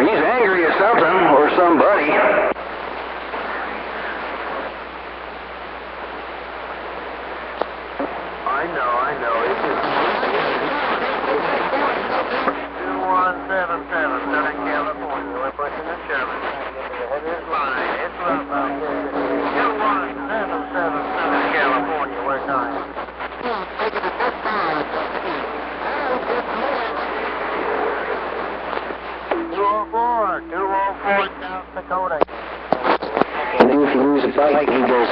He's angry at something or somebody. I know. It's just 2177, Southern California. We're pushing the Sherman. Head is line. It's rough out there. 2177, Southern California. We're going. 204, South Dakota. And if you lose a bike, he goes,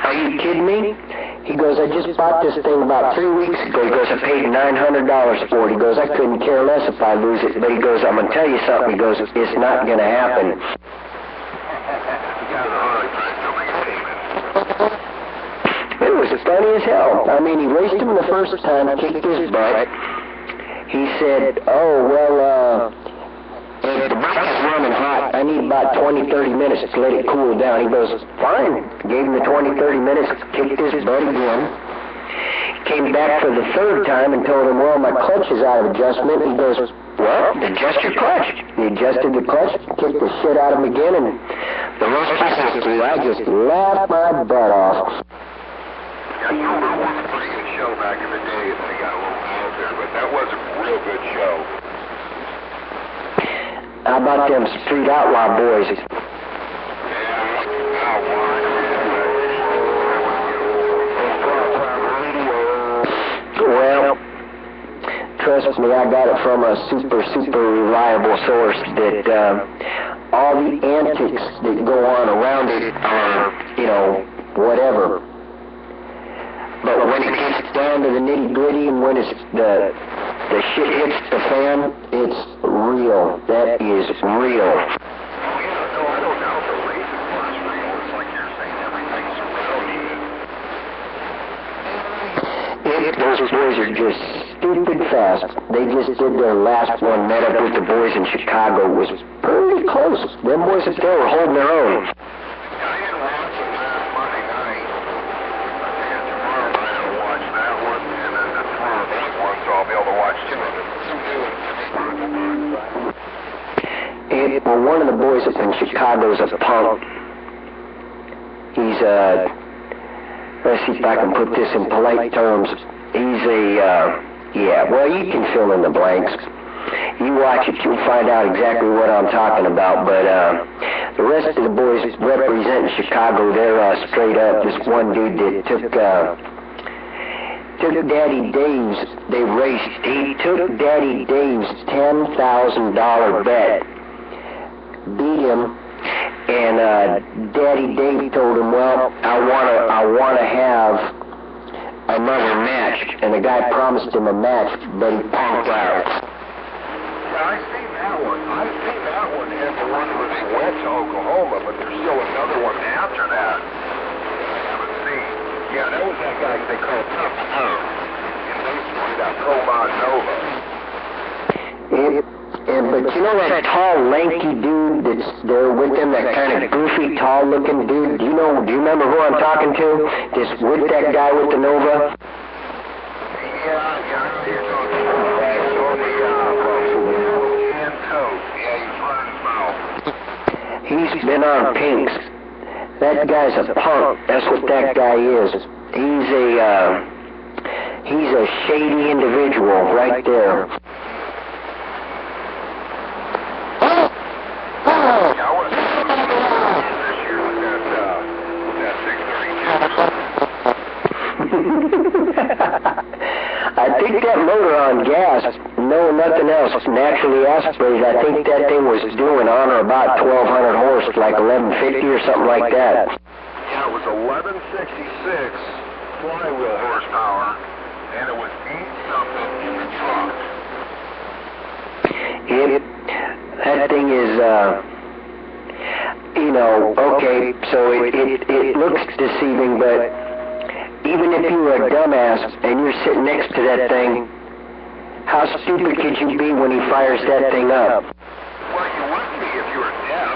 are you kidding me? He goes, I just bought this thing about 3 weeks ago. He goes, I paid $900 for it. He goes, I couldn't care less if I lose it. But he goes, I'm going to tell you something. He goes, it's not going to happen. It was funny as hell. I mean, he raced him the first time, kicked his butt. He said, oh, well, the bike is running hot. I need about 20, 30 minutes to let it cool down. He goes, fine. Gave him the 20, 30 minutes, kicked his butt again. Came back for the third time and told him, well, my clutch is out of adjustment. He goes, well, adjust your clutch. He adjusted the clutch, kicked the shit out of him again, and the rest of the I just laughed my butt off. Yeah, that was a pretty good show back in the day. They got a little out there, but that was a real good show. How about them street outlaw boys? Well, trust me, I got it from a super reliable source that all the antics that go on around it are, whatever. But when it gets down to the nitty-gritty and when it's the shit hits the fan, it's real. That is real. Those boys are just stupid fast. They just did their last one, met up with the boys in Chicago. It was pretty close. Them boys up there were holding their own. Well, one of the boys up in Chicago is a punk. He's let's see if I can put this in polite terms. He's well, you can fill in the blanks. You watch it, you'll find out exactly what I'm talking about. But the rest of the boys representing Chicago, they're straight up. This one dude that took Daddy Dave's, they raced. He took Daddy Dave's $10,000 bet, beat him, and Daddy Dave told him, well, I wanna have another match, and the guy promised him a match, but he punked out. Yeah, I've seen that one. And the one where they went to Oklahoma, but there's still another one after that. I haven't seen. Yeah, that was that guy they called Tough Tough. And they started that Promod Nova. But you know that tall, lanky dude that's there with him, that kind of goofy, tall-looking dude? Do you remember who I'm talking to? Just with that guy with the Nova? He's been on Pinks. That guy's a punk. That's what that guy is. He's a shady individual right there. I think that motor on gas, no nothing else, naturally aspirated, I think that thing was doing on or about 1,200 horse, like 1150 or something like that. Yeah, it was 1166 flywheel horsepower, and it was 8-something in the truck. That thing is, okay, so it looks deceiving, but even if you were a dumbass and you're sitting next to that thing, how stupid could you be when he fires that thing up? Well, you wouldn't be if you were deaf.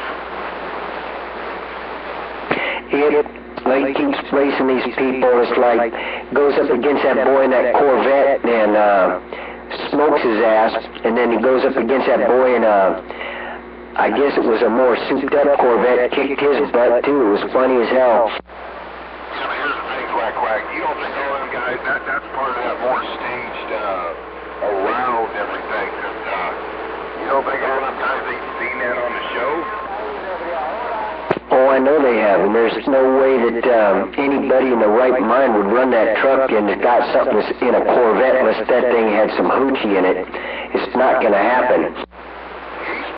He keeps racing these people. It's like goes up against that boy in that Corvette and smokes his ass, and then he goes up against that boy in a I guess it was a more souped-up Corvette, kicked his butt, too. It was funny as hell. Yeah, but here's the thing, Quack. You don't think all them guys, that's part of that more staged, around everything, because, you don't think all them guys ain't seen that on the show? Oh, I know they have, and there's no way that anybody in the right mind would run that truck and got something in a Corvette unless that thing had some hoochie in it. It's not going to happen.